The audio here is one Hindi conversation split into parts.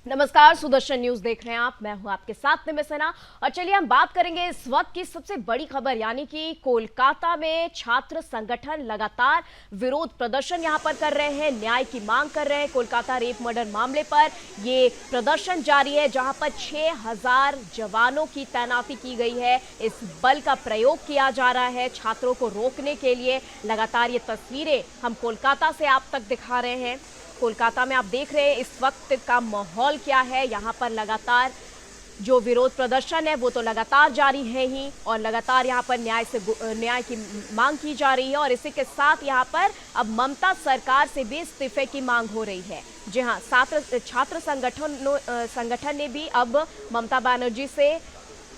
नमस्कार, सुदर्शन न्यूज देख रहे हैं आप। मैं हूं आपके साथ में सना। और चलिए हम बात करेंगे इस वक्त की सबसे बड़ी खबर, यानी कि कोलकाता में छात्र संगठन लगातार विरोध प्रदर्शन यहां पर कर रहे हैं, न्याय की मांग कर रहे हैं। कोलकाता रेप मर्डर मामले पर ये प्रदर्शन जारी है, जहां पर 6000 जवानों की तैनाती की गई है। इस बल का प्रयोग किया जा रहा है छात्रों को रोकने के लिए। लगातार ये तस्वीरें हम कोलकाता से आप तक दिखा रहे हैं। कोलकाता में आप देख रहे हैं इस वक्त का माहौल क्या है। यहाँ पर लगातार जो विरोध प्रदर्शन है वो तो लगातार जारी है ही, और लगातार यहाँ पर न्याय की मांग की जा रही है। और इसी के साथ यहाँ पर अब ममता सरकार से भी इस्तीफे की मांग हो रही है। जी हाँ, छात्र संगठन ने भी अब ममता बनर्जी से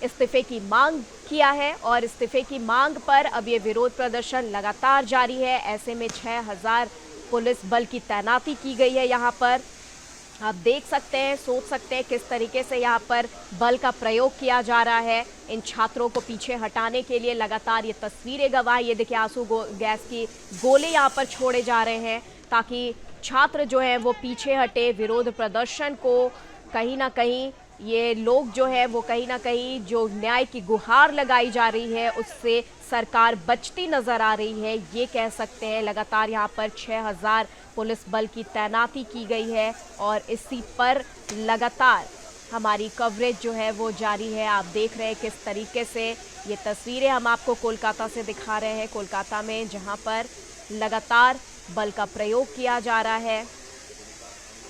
इस्तीफे की मांग किया है, और इस्तीफे की मांग पर अब ये विरोध प्रदर्शन लगातार जारी है। ऐसे में 6000 पुलिस बल की तैनाती की गई है। यहाँ पर आप देख सकते हैं, सोच सकते हैं किस तरीके से यहाँ पर बल का प्रयोग किया जा रहा है इन छात्रों को पीछे हटाने के लिए। लगातार ये तस्वीरें गवाह, ये देखिए आंसू गैस की गोले यहाँ पर छोड़े जा रहे हैं ताकि छात्र जो है वो पीछे हटे। विरोध प्रदर्शन को कहीं ना कहीं ये लोग जो है वो कहीं ना कहीं जो न्याय की गुहार लगाई जा रही है उससे सरकार बचती नजर आ रही है, ये कह सकते हैं। लगातार यहाँ पर 6000 पुलिस बल की तैनाती की गई है, और इसी पर लगातार हमारी कवरेज जो है वो जारी है। आप देख रहे हैं किस तरीके से ये तस्वीरें हम आपको कोलकाता से दिखा रहे हैं। कोलकाता में जहाँ पर लगातार बल का प्रयोग किया जा रहा है,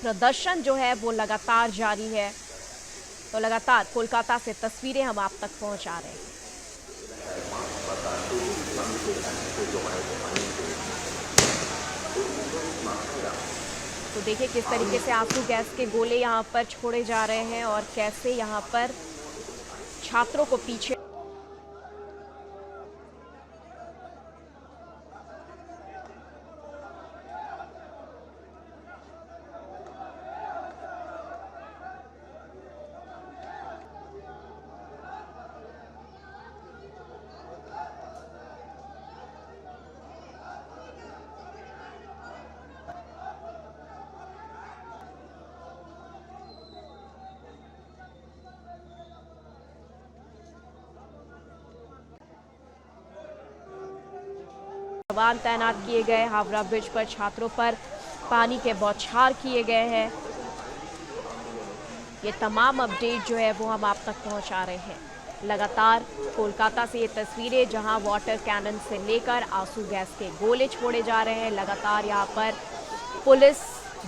प्रदर्शन जो है वो लगातार जारी है। तो लगातार कोलकाता से तस्वीरें हम आप तक पहुंचा रहे हैं। तो देखिए किस तरीके से आंसू गैस के गोले यहाँ पर छोड़े जा रहे हैं, और कैसे यहाँ पर छात्रों को पीछे जवान तैनात किए गए। हावड़ा ब्रिज पर छात्रों पर पानी के बौछार किए गए हैं। ये तमाम अपडेट जो है वो हम आप तक पहुंचा रहे हैं। लगातार कोलकाता से ये तस्वीरें, जहां वाटर कैनन से लेकर आंसू गैस के गोले छोड़े जा रहे हैं। लगातार यहाँ पर पुलिस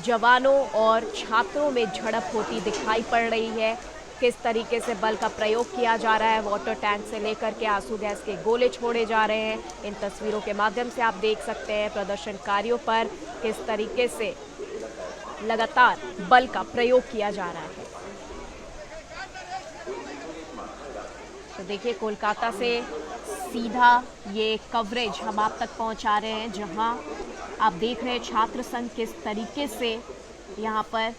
जवानों और छात्रों में झड़प होती दिखाई पड़ रही है। किस तरीके से बल का प्रयोग किया जा रहा है, वाटर टैंक से लेकर के आंसू गैस के गोले छोड़े जा रहे हैं। इन तस्वीरों के माध्यम से आप देख सकते हैं प्रदर्शनकारियों पर किस तरीके से लगातार बल का प्रयोग किया जा रहा है। तो देखिए कोलकाता से सीधा ये कवरेज हम आप तक पहुंचा रहे हैं, जहां आप देख रहे हैं छात्र संघ किस तरीके से यहाँ पर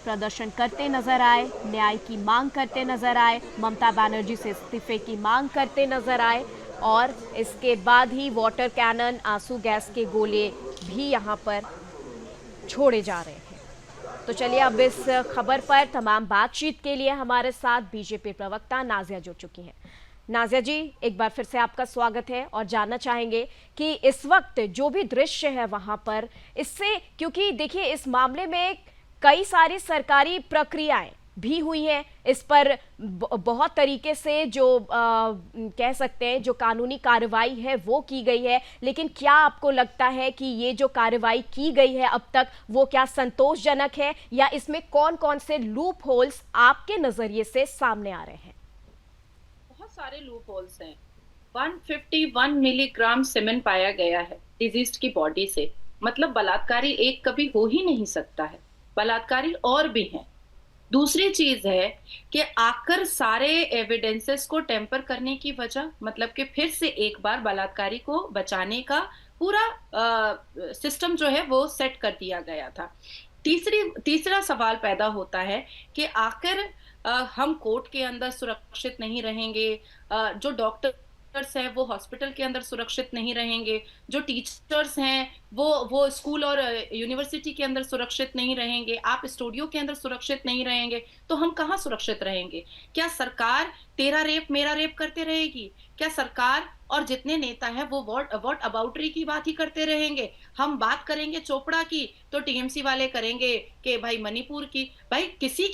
प्रदर्शन करते नजर आए, न्याय की मांग करते नजर आए, ममता बनर्जी से इस्तीफे की मांग करते नजर आए, और इसके बाद ही वाटर कैनन, आंसू गैस के गोले भी यहाँ पर छोड़े जा रहे हैं। तो चलिए अब इस खबर पर तमाम बातचीत के लिए हमारे साथ बीजेपी प्रवक्ता नाजिया जुड़ चुकी हैं। नाजिया जी, एक बार फिर से आपका स्वागत है, और जानना चाहेंगे कि इस वक्त जो भी दृश्य है वहां पर, इससे, क्योंकि देखिए इस मामले में कई सारी सरकारी प्रक्रियाएं भी हुई हैं, इस पर बहुत तरीके से जो कह सकते हैं जो कानूनी कार्रवाई है वो की गई है, लेकिन क्या आपको लगता है कि ये जो कार्रवाई की गई है अब तक वो क्या संतोषजनक है, या इसमें कौन कौन से लूप होल्स आपके नजरिए से सामने आ रहे हैं? बहुत सारे लूप होल्स हैं। 151 मिलीग्राम सीमेन पाया गया है डिजीज्ड की बॉडी से। मतलब बलात्कारी एक कभी हो ही नहीं सकता है, बलात्कारी और भी हैं। दूसरी चीज है कि आकर सारे एविडेंसेस को टेम्पर करने की वजह, मतलब कि फिर से एक बार बलात्कारी को बचाने का पूरा सिस्टम जो है वो सेट कर दिया गया था। तीसरा सवाल पैदा होता है कि आखिर हम कोर्ट के अंदर सुरक्षित नहीं रहेंगे। जो डॉक्टर हैं वो हॉस्पिटल के अंदर सुरक्षित नहीं रहेंगे, जो टीचर्स हैं वो स्कूल और यूनिवर्सिटी के अंदर सुरक्षित नहीं रहेंगे, आप स्टूडियो के अंदर सुरक्षित नहीं रहेंगे, तो हम कहाँ सुरक्षित रहेंगे? क्या सरकार तेरा रेप मेरा रेप करते रहेगी? क्या सरकार और जितने नेता हैं वो व्हाट अबाउटरी की बात ही करते रहेंगे? हम बात करेंगे चोपड़ा की तो टीएमसी वाले करेंगे कि भाई मणिपुर की। भाई किसी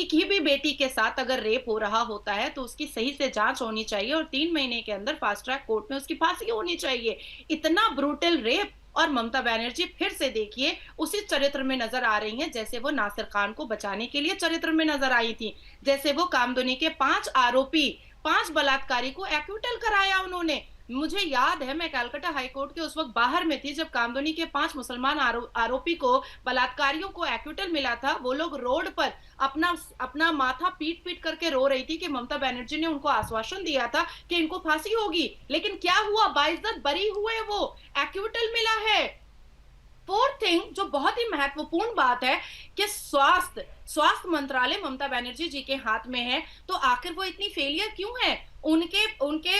की भी बेटी के साथ अगर रेप हो रहा होता है तो उसकी सही से जांच होनी चाहिए और 3 महीने के अंदर फास्ट ट्रैक कोर्ट में उसकी फांसी होनी चाहिए। इतना ब्रूटल रेप। और ममता बनर्जी फिर से देखिए उसी चरित्र में नजर आ रही हैं जैसे वो नासिर खान को बचाने के लिए चरित्र में नजर आई थी, जैसे वो कामदुनी के 5 आरोपी 5 बलात्कारी को एक्विटल कराया उन्होंने। मुझे याद है मैं कलकत्ता हाईकोर्ट के उस वक्त बाहर में थी जब कामदुनी के 5 मुसलमान आरोपी को बलात्कारियों को एक्विटल मिला था। वो लोग रोड पर अपना अपना माथा पीट पीट करके रो रही थी कि ममता बनर्जी ने उनको आश्वासन दिया था कि इनको फांसी होगी, लेकिन क्या हुआ? बाइज्जत बरी हुए, वो एक्विटल मिला है। फोर्थ थिंग जो बहुत ही महत्वपूर्ण बात है कि स्वास्थ्य मंत्रालय ममता बनर्जी जी के हाथ में है, तो आखिर वो इतनी फेलियर क्यों है? उनके उनके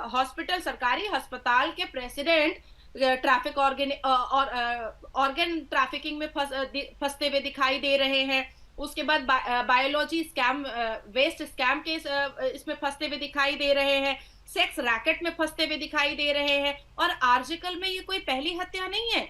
हॉस्पिटल सरकारी अस्पताल के प्रेसिडेंट ट्रैफिक ऑर्गन ट्रैफिकिंग में फंसते हुए दिखाई दे रहे हैं। उसके बाद बायोलॉजी स्कैम वेस्ट स्कैम के इसमें फंसते हुए दिखाई दे रहे हैं, सेक्स रैकेट में फंसते हुए दिखाई दे रहे हैं। और आर्जिकल में ये कोई पहली हत्या नहीं है।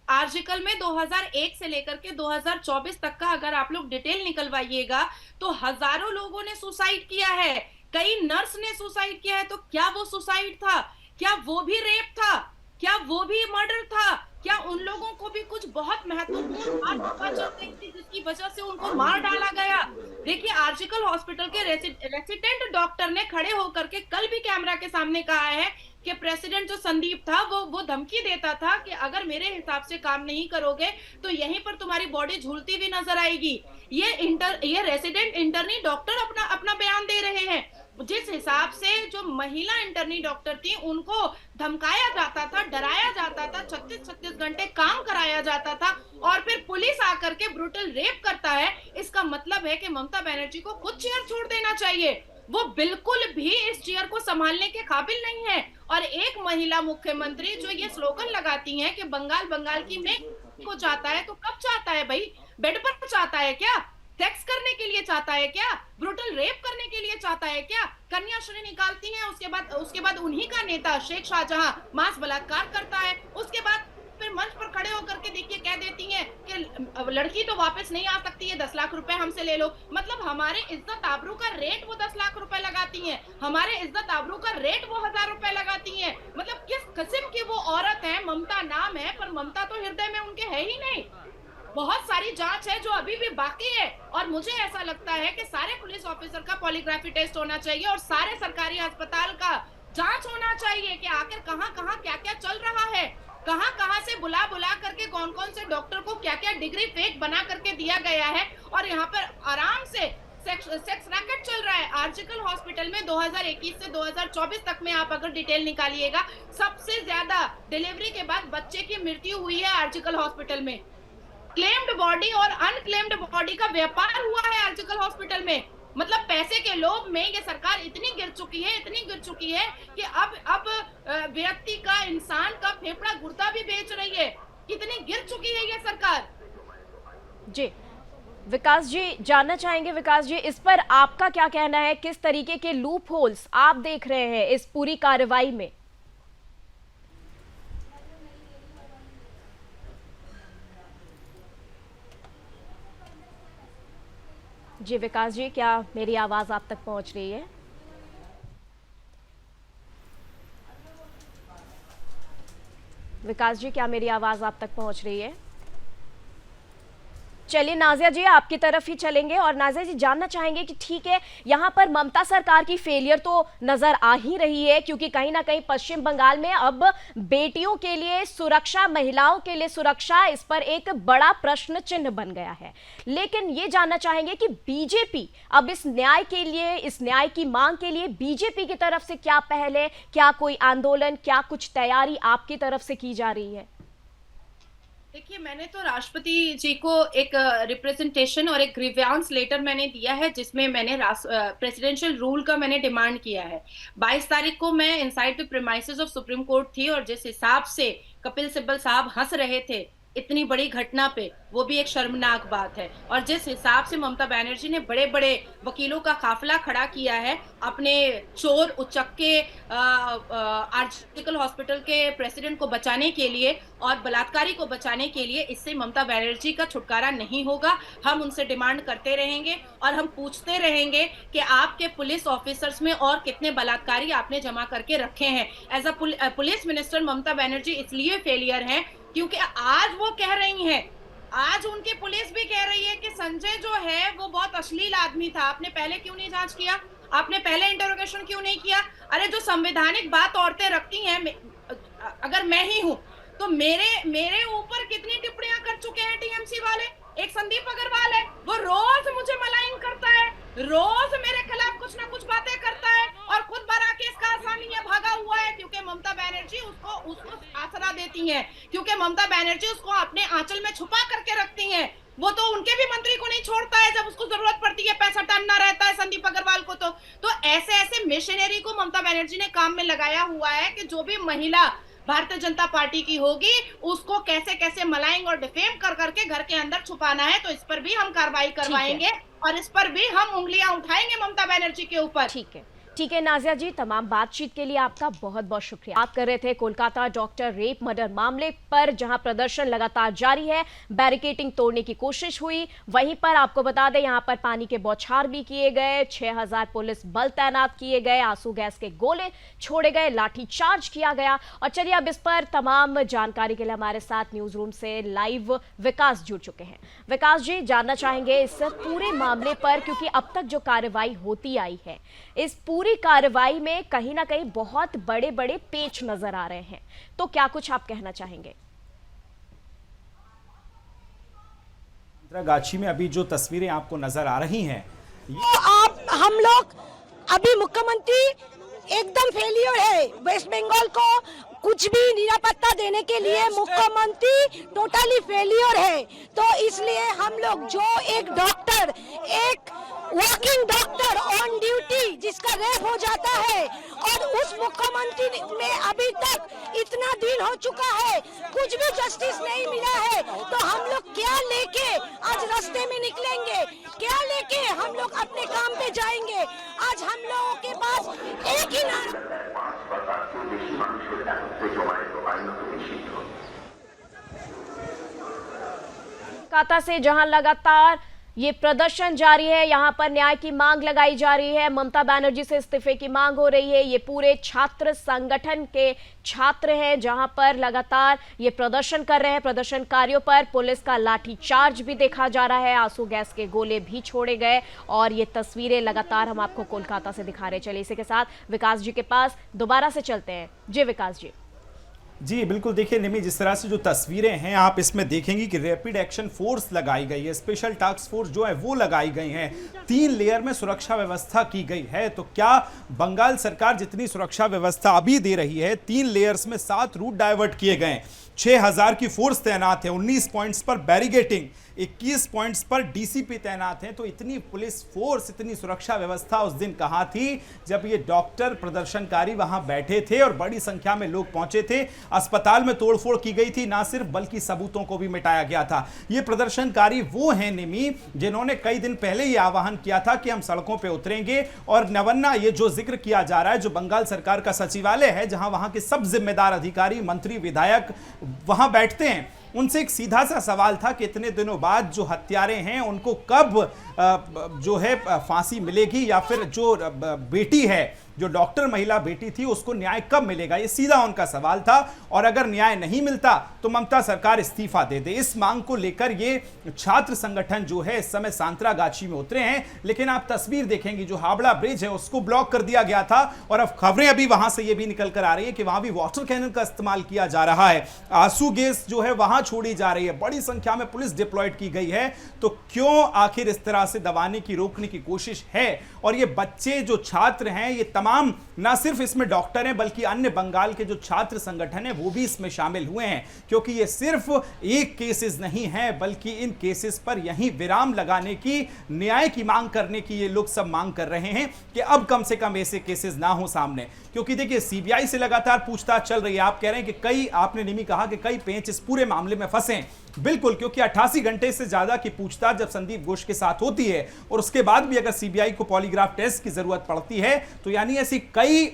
आर्जिकल में 2001 से लेकर के 2024 तक का अगर आप लोग डिटेल निकलवाइएगा तो हजारों लोगों ने सुसाइड किया है, कई नर्स ने सुसाइड किया है। तो क्या वो सुसाइड था? क्या वो भी रेप था? क्या वो भी मर्डर था? क्या उन लोगों को भी कुछ बहुत महत्वपूर्ण बात पता चल रही थी जिसकी वजह से उनको मार डाला गया? देखिए आर्जिकल हॉस्पिटल के रेसिडेंट डॉक्टर ने खड़े होकर के कल भी कैमरा के सामने कहा है कि प्रेसिडेंट जो संदीप था वो धमकी देता था कि अगर मेरे हिसाब से काम नहीं करोगे तो यहीं पर तुम्हारी बॉडी झूलती हुई नजर आएगी। ये रेसिडेंट इंटर्नी डॉक्टर अपना बयान दे रहे हैं। जिस हिसाब से जो महिला इंटर्नी डॉक्टर थी उनको धमकाया जाता था, डराया जाता था, 36 घंटे काम कराया जाता था और फिर पुलिस आकर के ब्रूटल रेप करता है, इसका मतलब है कि ममता बनर्जी को खुद चेयर छोड़ देना चाहिए। वो बिल्कुल भी इस चेयर को संभालने के काबिल नहीं है। और एक महिला मुख्यमंत्री जो ये स्लोगन लगाती हैं कि बंगाल की में को चाहता है, तो कब चाहता है भाई? बेड पर चाहता है क्या? सेक्स करने के लिए चाहता है क्या? ब्रूटल रेप करने के लिए चाहता है क्या? कन्याश्री निकालती हैं, उसके बाद उन्हीं का नेता शेख शाहजहां मास बलात्कार करता है, उसके बाद फिर मंच पर खड़े होकर के देखिए कह देती हैं कि लड़की तो वापस नहीं आ सकती है, 10 लाख रुपए हमसे ले लो। मतलब हमारे इज्जत आबरू का रेट वो 10 लाख रुपए लगाती हैं, हमारे इज्जत आबरू का रेट वो 1000 रुपए लगाती हैं। मतलब किस किस्म की वो औरत है? ममता नाम है पर ममता तो हृदय में उनके है ही नहीं। बहुत सारी जांच है जो अभी भी बाकी है और मुझे ऐसा लगता है कि सारे पुलिस ऑफिसर का पॉलीग्राफी टेस्ट होना चाहिए और सारे सरकारी अस्पताल का जांच होना चाहिए कि आखिर कहां कहां क्या क्या चल रहा है, कहां कहां से बुला करके कौन कौन से डॉक्टर को क्या क्या डिग्री फेक बना करके दिया गया है। और यहाँ पर आराम से सेक्स रैकेट चल रहा है। आर्जिकल हॉस्पिटल में 2021 से 2024 तक में आप अगर डिटेल निकालिएगा, सबसे ज्यादा डिलीवरी के बाद बच्चे की मृत्यु हुई है आर्जिकल हॉस्पिटल में। क्लेम्ड बॉडी और अनक्लेम्ड बॉडी का व्यापार हुआ है आर्जिकल हॉस्पिटल में। मतलब पैसे के लोभ में ये सरकार इतनी गिर चुकी है कि अब व्यक्ति का, इंसान का फेफड़ा गुर्दा भी बेच रही है। कितनी गिर चुकी है ये सरकार। जी विकास जी, जानना चाहेंगे विकास जी, इस पर आपका क्या कहना है? किस तरीके के लूप होल्स आप देख रहे हैं इस पूरी कार्रवाई में? जी विकास जी, क्या मेरी आवाज आप तक पहुंच रही है? विकास जी, क्या मेरी आवाज आप तक पहुंच रही है? चलिए नाजिया जी आपकी तरफ ही चलेंगे और नाजिया जी जानना चाहेंगे कि ठीक है, यहाँ पर ममता सरकार की फेलियर तो नजर आ ही रही है क्योंकि कहीं ना कहीं पश्चिम बंगाल में अब बेटियों के लिए सुरक्षा, महिलाओं के लिए सुरक्षा, इस पर एक बड़ा प्रश्न चिन्ह बन गया है। लेकिन ये जानना चाहेंगे कि बीजेपी अब इस न्याय के लिए, इस न्याय की मांग के लिए बीजेपी की तरफ से क्या पहल है, क्या कोई आंदोलन, क्या कुछ तैयारी आपकी तरफ से की जा रही है? देखिए, मैंने तो राष्ट्रपति जी को एक रिप्रेजेंटेशन और एक ग्रीवेंस लेटर मैंने दिया है, जिसमें मैंने प्रेसिडेंशियल रूल का मैंने डिमांड किया है। 22 तारीख को मैं inside the premises of supreme court थी, और जिस हिसाब से कपिल सिब्बल साहब हंस रहे थे इतनी बड़ी घटना पे, वो भी एक शर्मनाक बात है। और जिस हिसाब से ममता बनर्जी ने बड़े बड़े वकीलों का काफिला खड़ा किया है अपने चोर उचक्के आर्जिकल हॉस्पिटल के प्रेसिडेंट को बचाने के लिए और बलात्कारी को बचाने के लिए, इससे ममता बनर्जी का छुटकारा नहीं होगा। हम उनसे डिमांड करते रहेंगे और हम पूछते रहेंगे कि आपके पुलिस ऑफिसर्स में और कितने बलात्कारी आपने जमा करके रखे हैं। As a police minister Mamata Banerjee इसलिए फेलियर हैं क्योंकि आज वो कह रही हैं, आज उनकी पुलिस भी कह रही है कि संजय जो है वो बहुत अश्लील आदमी था। आपने पहले क्यों नहीं जांच किया? आपने पहले इंटरोगेशन क्यों नहीं किया? अरे जो संवैधानिक बात औरतें रखती हैं, अगर मैं ही हूं तो मेरे ऊपर कितनी टिप्पणियां कर चुके हैं टीएमसी वाले। एक संदीप अग्रवाल है, वो रोज मुझे मलाइन करता है, रोज मेरे खिलाफ कुछ ना कुछ बातें करता है, और खुद बरा केस का आसानी है, भागा हुआ है, क्योंकि ममता बनर्जी उसको आसरा देती हैं, क्योंकि ममता बनर्जी उसको अपने आंचल में छुपा करके रखती हैं। वो तो उनके भी मंत्री को नहीं छोड़ता है जब उसको जरूरत पड़ती है, पैसा टालना रहता है संदीप अग्रवाल को। तो ऐसे मिशनरी को ममता बनर्जी ने काम में लगाया हुआ है कि जो भी महिला भारतीय जनता पार्टी की होगी उसको कैसे कैसे मलाइंग और डिफेम कर करके घर के अंदर छुपाना है। तो इस पर भी हम कार्रवाई करवाएंगे और इस पर भी हम उंगलियां उठाएंगे ममता बनर्जी के ऊपर। ठीक है नाजिया जी, तमाम बातचीत के लिए आपका बहुत बहुत शुक्रिया। बात कर रहे थे कोलकाता डॉक्टर रेप मर्डर मामले पर, जहां प्रदर्शन लगातार जारी है, बैरिकेडिंग तोड़ने की कोशिश हुई। वहीं पर आपको बता दें, यहां पर पानी के बौछार भी किए गए, 6000 पुलिस बल तैनात किए गए, आंसू गैस के गोले छोड़े गए, लाठीचार्ज किया गया। और चलिए अब इस पर तमाम जानकारी के लिए हमारे साथ न्यूज रूम से लाइव विकास जुड़ चुके हैं। विकास जी, जानना चाहेंगे इस पूरे मामले पर, क्योंकि अब तक जो कार्रवाई होती आई है, इस पूरी कार्रवाई में कहीं ना कहीं बहुत बड़े बड़े पेच नजर आ रहे हैं, तो क्या कुछ आप कहना चाहेंगे? गाछी में अभी जो तस्वीरें आपको नजर आ रही हैं, हम लोग अभी मुख्यमंत्री एकदम फेलियर है। वेस्ट बंगाल को कुछ भी निरापत्ता देने के लिए मुख्यमंत्री टोटली फेलियर है। तो इसलिए हम लोग जो एक डॉक्टर, एक वर्किंग डॉक्टर ऑन ड्यूटी जिसका रेप हो जाता है, और उस मुख्यमंत्री में अभी तक इतना दिन हो चुका है, कुछ भी जस्टिस नहीं मिला है। तो हम लोग क्या लेके आज रास्ते में निकलेंगे? क्या लेके हम लोग अपने काम पे जाएंगे? आज हम लोगों के पास एक ही कोलकाता से जहां लगातार ये प्रदर्शन जारी है, यहां पर न्याय की मांग लगाई जा रही है, ममता बनर्जी से इस्तीफे की मांग हो रही है। ये पूरे छात्र संगठन के छात्र हैं जहां पर लगातार ये प्रदर्शन कर रहे हैं। प्रदर्शनकारियों पर पुलिस का लाठीचार्ज भी देखा जा रहा है, आंसू गैस के गोले भी छोड़े गए, और ये तस्वीरें लगातार हम आपको कोलकाता से दिखा रहे हैं। चलिए इसी के साथ विकास जी के पास दोबारा से चलते हैं। जी विकास जी। जी बिल्कुल, देखिए निमी, जिस तरह से जो तस्वीरें हैं आप इसमें देखेंगे कि रैपिड एक्शन फोर्स लगाई गई है, स्पेशल टास्क फोर्स जो है वो लगाई गई हैं, 3 लेयर में सुरक्षा व्यवस्था की गई है। तो क्या बंगाल सरकार जितनी सुरक्षा व्यवस्था अभी दे रही है, 3 लेयर्स में 7 रूट डाइवर्ट किए गए, 6000 की फोर्स तैनात है, 19 पॉइंट्स पर बैरिकेडिंग, 21 पॉइंट्स पर डीसीपी तैनात हैं। तो इतनी पुलिस फोर्स, इतनी सुरक्षा व्यवस्था उस दिन कहाँ थी जब ये डॉक्टर प्रदर्शनकारी वहां बैठे थे और बड़ी संख्या में लोग पहुंचे थे? अस्पताल में तोड़फोड़ की गई थी, ना सिर्फ बल्कि सबूतों को भी मिटाया गया था। ये प्रदर्शनकारी वो हैं निमी जिन्होंने कई दिन पहले ये आह्वान किया था कि हम सड़कों पर उतरेंगे, और नवन्ना ये जो जिक्र किया जा रहा है, जो बंगाल सरकार का सचिवालय है जहां वहां के सब जिम्मेदार अधिकारी, मंत्री, विधायक वहां बैठते हैं, उनसे एक सीधा सा सवाल था कि इतने दिनों बाद जो हत्यारे हैं उनको कब जो है फांसी मिलेगी, या फिर जो बेटी है, जो डॉक्टर महिला बेटी थी, उसको न्याय कब मिलेगा? ये सीधा उनका सवाल था। और अगर न्याय नहीं मिलता तो ममता सरकार इस्तीफा दे दे। इस मांग को लेकर ये छात्र संगठन जो है इस समय सांतरागाछी में उतरे हैं। लेकिन आप तस्वीर देखेंगे, जो हावड़ा ब्रिज है उसको ब्लॉक कर दिया गया था, और अब खबरें अभी वहां से ये भी निकल कर आ रही है कि वहां भी वाटर कैनन का इस्तेमाल किया जा रहा है। आंसू गैस जो है वहां कहां छोड़ी जा रही है, बड़ी संख्या में पुलिस डिप्लॉयड की गई है, तो क्यों आखिर इस तरह से दबाने की, रोकने की कोशिश है। और ये बच्चे जो छात्र हैं, ये तमाम ना सिर्फ इसमें डॉक्टर हैं बल्कि अन्य बंगाल के जो छात्र संगठन हैं वो भी इसमें शामिल हुए हैं, क्योंकि ये सिर्फ एक केसेस नहीं है बल्कि इन केसेस पर यहीं विराम लगाने की, न्याय की मांग करने की ये लोग सब मांग कर रहे हैं कि अब कम से कम ऐसे केसेस ना हो सामने। क्योंकि देखिए सीबीआई से लगातार पूछताछ चल रही है। आप कह रहे हैं कि कई, आपने निमी कहा कि कई पेंच इस पूरे मामले में फंसे हैं। बिल्कुल, क्योंकि 88 घंटे से ज्यादा की पूछताछ जब संदीप घोष के साथ होती है और उसके बाद भी अगर सीबीआई को पॉलीग्राफ टेस्ट की जरूरत पड़ती है तो यानी ऐसी कई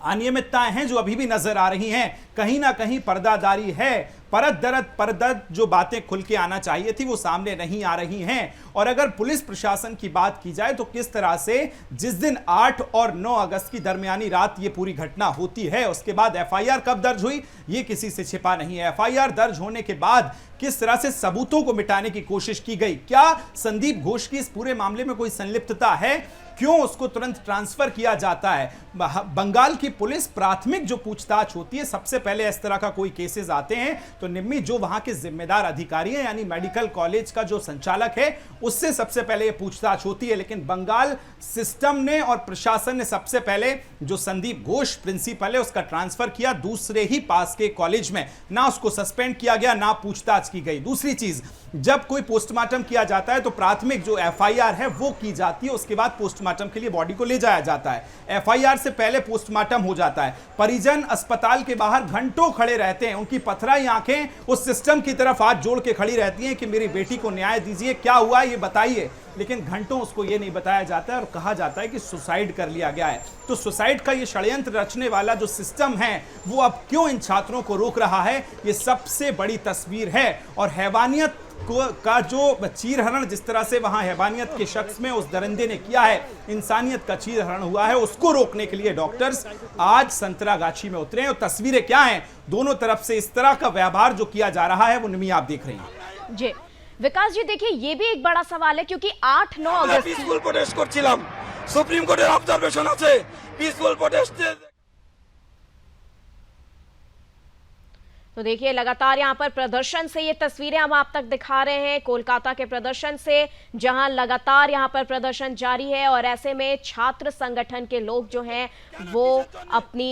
अनियमितताएं हैं जो अभी भी नजर आ रही हैं। कहीं ना कहीं पर्दादारी है, परत दरत परदत जो बातें खुल के आना चाहिए थी वो सामने नहीं आ रही हैं। और अगर पुलिस प्रशासन की बात की जाए तो किस तरह से जिस दिन 8 और 9 अगस्त की दरमियानी रात ये पूरी घटना होती है, उसके बाद एफआईआर कब दर्ज हुई ये किसी से छिपा नहीं है। एफआईआर दर्ज होने के बाद किस तरह से सबूतों को मिटाने की कोशिश की गई, क्या संदीप घोष की इस पूरे मामले में कोई संलिप्तता है, क्यों उसको तुरंत ट्रांसफर किया जाता है। बंगाल की पुलिस प्राथमिक जो पूछताछ होती है, सबसे पहले इस तरह का कोई केसेस आते हैं तो निम्मी जो वहां के जिम्मेदार अधिकारी हैं यानी मेडिकल कॉलेज का जो संचालक है उससे सबसे पहले ये पूछताछ होती है। लेकिन बंगाल सिस्टम ने और प्रशासन ने सबसे पहले जो संदीप घोष प्रिंसिपल है उसका ट्रांसफर किया दूसरे ही पास के कॉलेज में, ना उसको सस्पेंड किया गया ना पूछताछ की गई। दूसरी चीज, जब कोई पोस्टमार्टम किया जाता है तो प्राथमिक जो एफआईआर है वो की जाती है, उसके बाद पोस्टमार्टम के लिए बॉडी को ले जाया जाता है। एफआईआर से पहले पोस्टमार्टम हो जाता है। परिजन अस्पताल के बाहर घंटों खड़े रहते हैं, उनकी पथराई आंखें उस सिस्टम की तरफ हाथ जोड़ के खड़ी रहती हैं कि मेरी बेटी को न्याय दीजिए, क्या हुआ ये बताइए। लेकिन घंटों उसको ये नहीं बताया जाता है और कहा जाता है कि सुसाइड कर लिया गया है। तो सुसाइड का ये षड्यंत्र रचने वाला जो सिस्टम है वो अब क्यों इन छात्रों को रोक रहा है, ये सबसे बड़ी तस्वीर है। और हैवानियत का जो चीरहरण जिस तरह से वहां हैवानियत के शख्स में उस दरिंदे ने किया है, इंसानियत का चीरहरण हुआ है, उसको रोकने के लिए डॉक्टर्स आज संतरागाछी में उतरे हैं। और तस्वीरें क्या हैं, दोनों तरफ से इस तरह का व्यवहार जो किया जा रहा है वो निमी आप देख रहे हैं। जी विकास जी, देखिए ये भी एक बड़ा सवाल है क्योंकि 8-9 अगस्त পিসফুল প্রটেস্ট করছিলাম, সুপ্রিম কোর্টের অবজারভেশন আছে, পিসফুল প্রটেস্টে। तो देखिए लगातार यहां पर प्रदर्शन से ये तस्वीरें हम आप तक दिखा रहे हैं, कोलकाता के प्रदर्शन से, जहां लगातार यहां पर प्रदर्शन जारी है। और ऐसे में छात्र संगठन के लोग जो हैं वो अपनी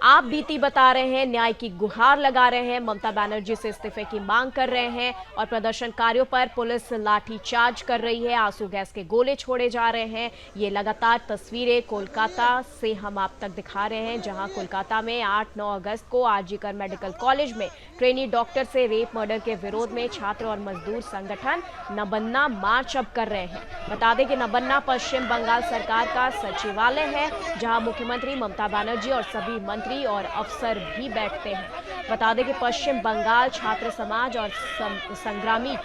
आप बीती बता रहे हैं, न्याय की गुहार लगा रहे हैं, ममता बनर्जी से इस्तीफे की मांग कर रहे हैं। और प्रदर्शनकारियों पर पुलिस लाठीचार्ज कर रही है, आंसू गैस के गोले छोड़े जा रहे हैं। ये लगातार तस्वीरें कोलकाता से हम आप तक दिखा रहे हैं, जहां कोलकाता में 8-9 अगस्त को आरजीकर मेडिकल कॉलेज में ट्रेनी डॉक्टर से रेप मर्डर के विरोध में छात्र और मजदूर संगठन नबन्ना मार्च अब कर रहे हैं। बता दें कि नबन्ना पश्चिम बंगाल सरकार का सचिवालय है, जहां मुख्यमंत्री ममता बनर्जी और सभी मंत्री और अफसर भी बैठते हैं। बता दें कि पश्चिम बंगाल छात्र समाज और संग्रामी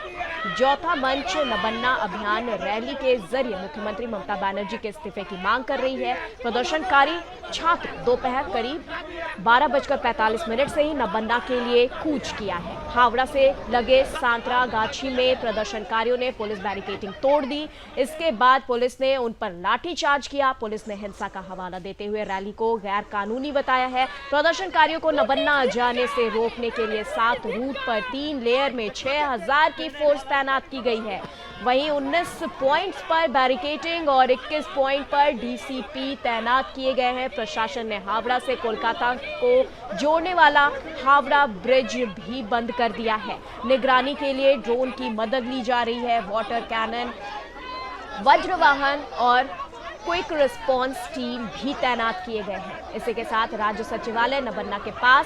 चौथा मंच नबन्ना अभियान रैली के जरिए मुख्यमंत्री ममता बनर्जी के इस्तीफे की मांग कर रही है। प्रदर्शनकारी छात्र दोपहर करीब 12:45 से ही नबन्ना के लिए कूच किया है। हावड़ा से लगे सांतरागाछी में प्रदर्शनकारियों ने पुलिस बैरिकेडिंग तोड़ दी। इसके बाद पुलिस ने उन पर लाठीचार्ज किया। पुलिस ने हिंसा का हवाला देते हुए रैली को गैर कानूनी बताया है। प्रदर्शनकारियों को नबन्ना जाने से रोकने के लिए 7 रूट पर 3 लेयर में 6000 की फोर्स तैनात की गई है। वहीं 19 पॉइंट्स पर बैरिकेडिंग और 21 पॉइंट पर डीसीपी तैनात किए गए हैं। प्रशासन ने हावड़ा से कोलकाता को जोड़ने वाला हावड़ा ब्रिज भी बंद कर दिया है। निगरानी के लिए ड्रोन की मदद ली जा रही है। वाटर कैनन, वज्रवाहन और क्विक रिस्पॉन्स टीम भी तैनात किए गए हैं। इसी के साथ राज्य सचिवालय नबन्ना के पास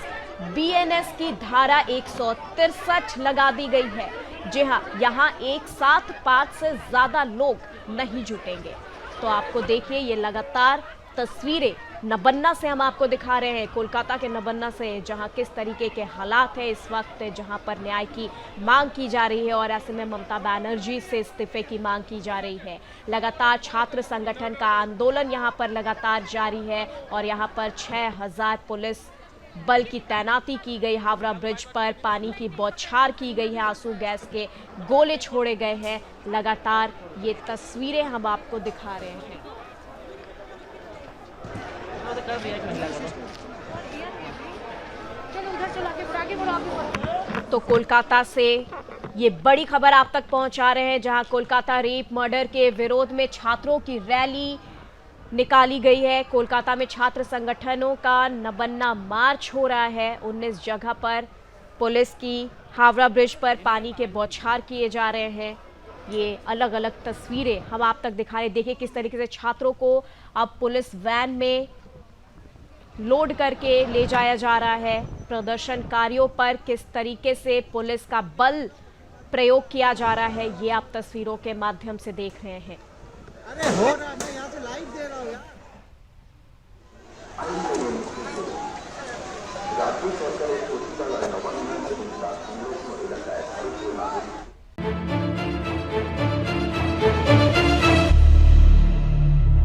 बीएनएस की धारा 163 लगा दी गई है। जी हाँ, यहाँ एक साथ 5 से ज्यादा लोग नहीं जुटेंगे। तो आपको देखिए ये लगातार तस्वीरें नबन्ना से हम आपको दिखा रहे हैं, कोलकाता के नबन्ना से, जहां किस तरीके के हालात है इस वक्त, जहां पर न्याय की मांग की जा रही है और ऐसे में ममता बनर्जी से इस्तीफे की मांग की जा रही है। लगातार छात्र संगठन का आंदोलन यहां पर लगातार जारी है और यहां पर 6000 पुलिस बल की तैनाती की गई। हावड़ा ब्रिज पर पानी की बौछार की गई है, आंसू गैस के गोले छोड़े गए हैं। लगातार ये तस्वीरें हम आपको दिखा रहे हैं। तो कोलकाता से ये बड़ी खबर आप तक पहुंचा रहे हैं, जहां कोलकाता रेप मर्डर के विरोध में छात्रों की रैली निकाली गई है। कोलकाता में छात्र संगठनों का नबन्ना मार्च हो रहा है। 19 जगह पर पुलिस की हावड़ा ब्रिज पर पानी के बौछार किए जा रहे हैं। ये अलग अलग तस्वीरें हम आप तक दिखा रहे। देखिए किस तरीके से छात्रों को अब पुलिस वैन में लोड करके ले जाया जा रहा है। प्रदर्शनकारियों पर किस तरीके से पुलिस का बल प्रयोग किया जा रहा है, ये आप तस्वीरों के माध्यम से देख रहे हैं। अरे हो रहा है, मैं यहाँ से लाइव दे रहा हूँ यार।